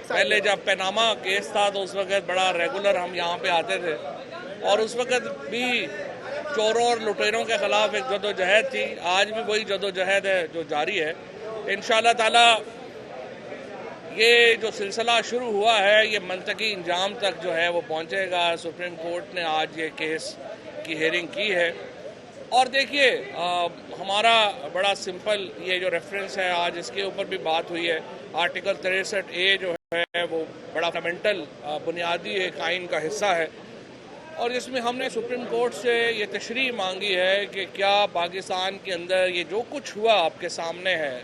पहले जब Panama case था तो उस वक्त बड़ा रेगुलर हम यहाँ पे आते थे और उस वक्त भी चोरों और लुटेरों के खिलाफ एक जदोजहद थी। आज भी वही जदोजहद है जो जारी है। इंशाअल्लाह ताला ये जो सिलसिला शुरू हुआ है ये मंतकी इंजाम तक जो है वो पहुँचेगा। सुप्रीम कोर्ट ने आज ये केस की हेयरिंग की है और देखिए हमारा बड़ा सिंपल ये जो रेफरेंस है आज इसके ऊपर भी बात हुई है। आर्टिकल 63A जो है वो बड़ा फंडामेंटल बुनियादी एक आइन का हिस्सा है और इसमें हमने सुप्रीम कोर्ट से ये तशरीह मांगी है कि क्या पाकिस्तान के अंदर ये जो कुछ हुआ आपके सामने है,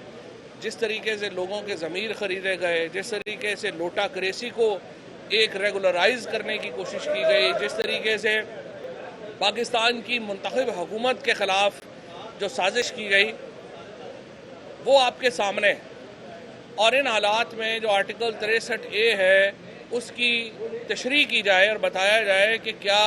जिस तरीके से लोगों के ज़मीर ख़रीदे गए, जिस तरीके से लोटा करेसी को एक रेगुलराइज करने की कोशिश की गई, जिस तरीके से पाकिस्तान की मुंतखब हुकूमत के ख़िलाफ़ जो साजिश की गई वो आपके सामने है। और इन हालात में जो आर्टिकल 63A है उसकी तशरीह की जाए और बताया जाए कि क्या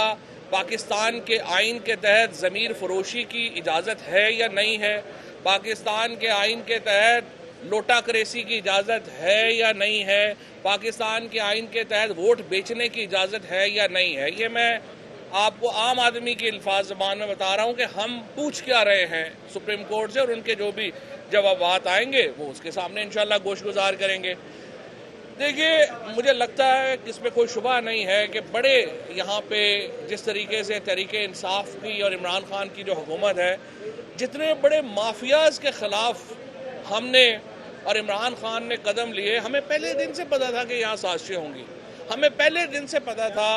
पाकिस्तान के आइन के तहत ज़मीर फरोशी की इजाज़त है या नहीं है, पाकिस्तान के आइन के तहत लोटा करेसी की इजाज़त है या नहीं है, पाकिस्तान के आइन के तहत वोट बेचने की इजाज़त है या नहीं है। ये मैं आपको आम आदमी के अल्फाज ज़बान में बता रहा हूँ कि हम पूछ क्या रहे हैं सुप्रीम कोर्ट से और उनके जो भी जवाबात आएंगे वो उसके सामने इंशाल्लाह गोश गुजार करेंगे। देखिए मुझे लगता है कि इसमें कोई शुबा नहीं है कि बड़े यहाँ पे जिस तरीके से तहरीके इंसाफ की और इमरान खान की जो हुकूमत है, जितने बड़े माफियाज के ख़िलाफ़ हमने और इमरान खान ने कदम लिए, हमें पहले दिन से पता था कि यहाँ साजिशें होंगी। हमें पहले दिन से पता था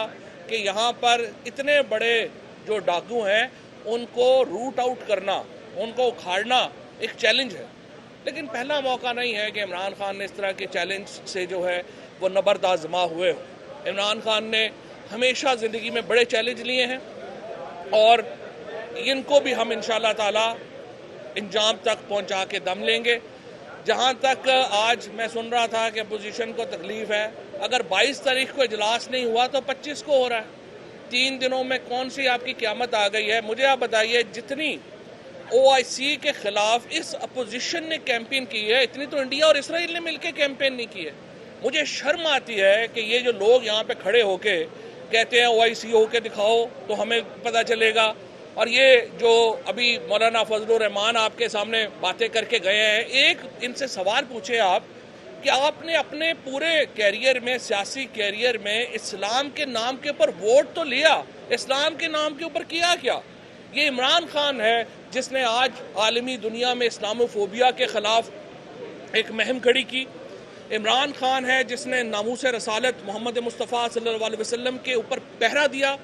कि यहाँ पर इतने बड़े जो डाकू हैं उनको रूट आउट करना, उनको उखाड़ना एक चैलेंज है। लेकिन पहला मौका नहीं है कि इमरान खान ने इस तरह के चैलेंज से जो है वो नबर्द आज़मा हुए हो। इमरान खान ने हमेशा ज़िंदगी में बड़े चैलेंज लिए हैं और इनको भी हम इंशाअल्लाह ताला इंजाम तक पहुँचा के दम लेंगे। जहाँ तक आज मैं सुन रहा था कि अपोजिशन को तकलीफ़ है, अगर 22 तारीख को इजलास नहीं हुआ तो 25 को हो रहा है। 3 दिनों में कौन सी आपकी क़यामत आ गई है? मुझे आप बताइए, जितनी OIC के ख़िलाफ़ इस अपोजिशन ने कैंपेन की है इतनी तो इंडिया और इसराइल ने मिलकर कैंपेन नहीं की है। मुझे शर्म आती है कि ये जो लोग यहाँ पे खड़े होके कहते हैं OIC होके दिखाओ तो हमें पता चलेगा, और ये जो अभी मौलाना फजलुर रहमान आपके सामने बातें करके गए हैं, एक इनसे सवाल पूछे आप कि आपने अपने पूरे कैरियर में, सियासी कैरियर में इस्लाम के नाम के ऊपर वोट तो लिया, इस्लाम के नाम के ऊपर किया क्या? ये इमरान खान है जिसने आज आलमी दुनिया में इस्लामोफोबिया के ख़िलाफ़ एक मुहिम खड़ी की। इमरान खान है जिसने नामूस रसालत मोहम्मद मुस्तफ़ा सल्लल्लाहु अलैहि वसल्लम के ऊपर पहरा दिया,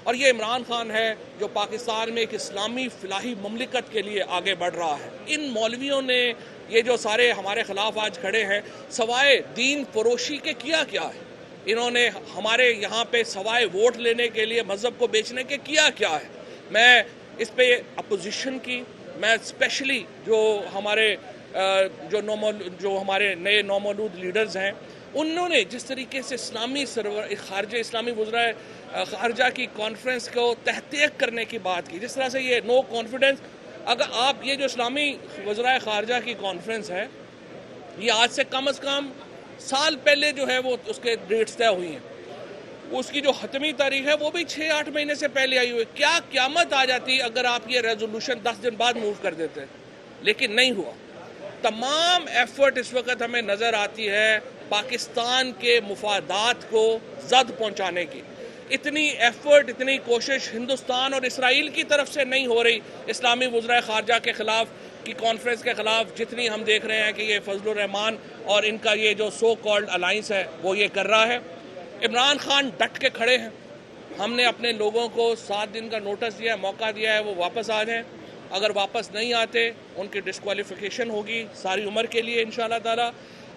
और ये इमरान खान है जो पाकिस्तान में एक इस्लामी फ़िलाही ममलिकत के लिए आगे बढ़ रहा है। इन मौलवियों ने ये जो सारे हमारे ख़िलाफ़ आज खड़े हैं, सवाए दीन फरोशी के किया क्या है? इन्होंने हमारे यहाँ पे सवाए वोट लेने के लिए मज़हब को बेचने के किया क्या है? मैं इस पे अपोजिशन की, मैं स्पेशली जो हमारे जो हमारे नए नौमौलूद लीडर्स हैं, उन्होंने जिस तरीके से इस्लामी खारजा इस्लामी वज़राए खारजा की कॉन्फ्रेंस को तहक़ीक़ करने की बात की, जिस तरह से ये नो कॉन्फिडेंस, अगर आप ये जो इस्लामी वज़राए खारजा की कॉन्फ्रेंस है ये आज से कम साल पहले जो है वो उसके डेट्स तय हुई हैं, उसकी जो हतमी तारीख है वो भी 6-8 महीने से पहले आई हुई है। क्या क़यामत आ जाती अगर आप ये रेजोल्यूशन 10 दिन बाद मूव कर देते? लेकिन नहीं हुआ। तमाम एफर्ट इस वक्त हमें नज़र आती है पाकिस्तान के मुफादात को ज़द पहुँचाने की। इतनी एफर्ट, इतनी कोशिश हिंदुस्तान और इसराइल की तरफ से नहीं हो रही इस्लामी वज़राए ख़ारजा के ख़िलाफ़ की कॉन्फ्रेंस के ख़िलाफ़, जितनी हम देख रहे हैं कि ये फजलुर रहमान और इनका ये जो सो कॉल्ड अलाइंस है वो ये कर रहा है। इमरान खान डट के खड़े हैं। हमने अपने लोगों को 7 दिन का नोटिस दिया है, मौका दिया है, वो वापस आ जाएं। अगर वापस नहीं आते उनकी डिस्क्वालिफिकेशन होगी सारी उम्र के लिए इंशाअल्लाह ताला।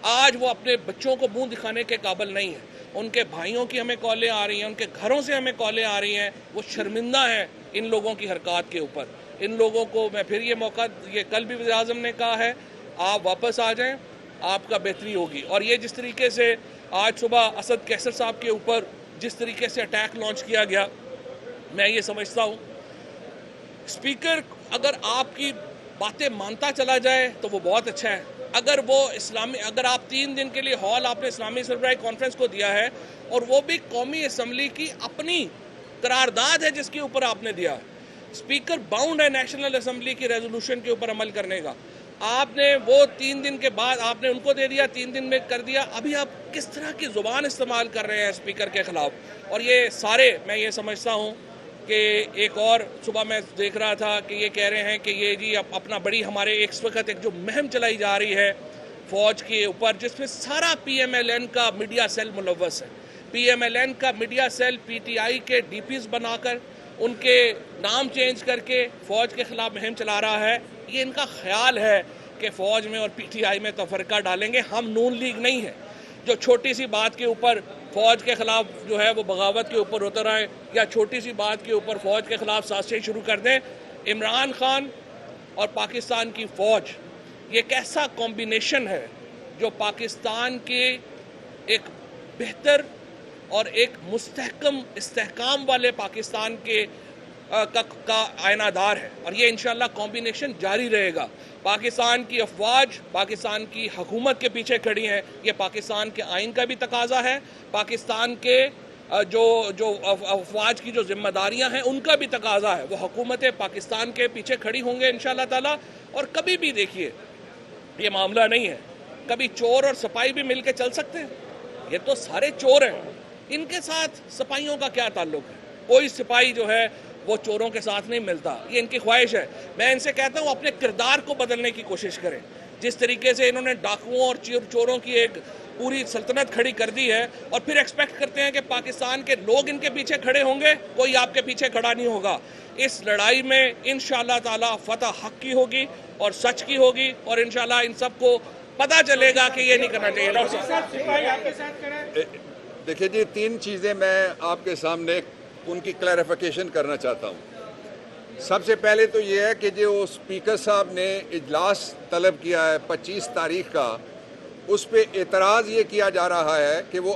आज वो अपने बच्चों को मुंह दिखाने के काबिल नहीं है। उनके भाइयों की हमें कॉलें आ रही हैं, उनके घरों से हमें कॉलें आ रही हैं। वो शर्मिंदा हैं इन लोगों की हरकत के ऊपर। इन लोगों को मैं फिर ये मौका, ये कल भी वज़ीर आज़म ने कहा है, आप वापस आ जाएं, आपका बेहतरी होगी। और ये जिस तरीके से आज सुबह असद कैसर साहब के ऊपर जिस तरीके से अटैक लॉन्च किया गया, मैं ये समझता हूँ स्पीकर, अगर आपकी باتیں مانتا چلا جائے تو وہ بہت اچھا ہے. اگر آپ 3 دن کے لیے ہال آپ نے اسلامی سربراہی کانفرنس کو دیا ہے اور وہ بھی قومی اسمبلی کی اپنی قرارداد ہے جس کے اوپر آپ نے دیا, اسپیکر باؤنڈ ہے نیشنل اسمبلی کی ریزولوشن کے اوپر عمل کرنے کا, آپ نے وہ 3 دن کے بعد آپ نے ان کو دے دیا, 3 دن میں کر دیا, ابھی آپ کس طرح کی زبان استعمال کر رہے ہیں اسپیکر کے خلاف. اور یہ سارے میں یہ سمجھتا ہوں کہ ایک اور صبح میں دیکھ رہا تھا کہ یہ کہہ رہے ہیں کہ یہ جی اپنا بڑی ہمارے اس وقت ایک جو مہم چلائی جا رہی ہے فوج کے اوپر جس میں سارا پی ایم ایل این کا میڈیا سیل ملوث ہے, پی ایم ایل این کا media cell P T I کے ڈی پیز بنا کر ان کے نام چینج کر کے فوج کے خلاف مہم چلا رہا ہے. یہ ان کا خیال ہے کہ فوج میں اور پی ٹی آئی میں تفرقہ ڈالیں گے. ہم نون لیگ نہیں ہے جو چھوٹی سی بات کے اوپر فوج کے خلاف جو ہے وہ بغاوت کے اوپر اتر آئے یا چھوٹی سی بات کے اوپر فوج کے خلاف سازشیں شروع کر دیں. عمران خان اور پاکستان کی فوج یہ ایک ایسا کمبینیشن ہے جو پاکستان کے ایک بہتر اور ایک مستحکم استحکام والے پاکستان کے کا آئینہ دار ہے, اور یہ انشاءاللہ کمبینیشن جاری رہے گا. پاکستان کی افواج پاکستان کی حکومت کے پیچھے کھڑی ہیں, یہ پاکستان کے آئین کا بھی تقاضا ہے, پاکستان کے جو افواج کی جو ذمہ داریاں ہیں ان کا بھی تقاضا ہے. وہ حکومت پاکستان کے پیچھے کھڑی ہوں گے انشاءاللہ تعالی. اور کبھی بھی دیکھیے یہ معاملہ نہیں ہے, کبھی چور اور سپاہی بھی مل کے چل سکتے ہیں, یہ تو سارے چور ہیں, ان کے ساتھ سپاہیوں کا کیا تعلق ہے؟ کوئی سپاہی جو ہے وہ چوروں کے ساتھ نہیں ملتا, یہ ان کی خواہش ہے. میں ان سے کہتا ہوں اپنے کردار کو بدلنے کی کوشش کریں. جس طریقے سے انہوں نے ڈاکوؤں اور چوروں کی ایک پوری سلطنت کھڑی کر دی ہے اور پھر ایکسپیکٹ کرتے ہیں کہ پاکستان کے لوگ ان کے پیچھے کھڑے ہوں گے, کوئی آپ کے پیچھے کھڑا نہیں ہوگا. اس لڑائی میں انشاءاللہ تعالی فتح حق کی ہوگی اور سچ کی ہوگی, اور انشاءاللہ ان سب کو پتہ چلے گا کہ یہ نہیں کرنا چاہیے. دیکھیے جی, 3 چیزیں میں آپ کے سامنے ان کی کلیریفیکیشن کرنا چاہتا ہوں. سب سے پہلے تو یہ ہے کہ جو اسپیکر صاحب نے اجلاس طلب کیا ہے 25 تاریخ کا, اس پہ اعتراض یہ کیا جا رہا ہے کہ وہ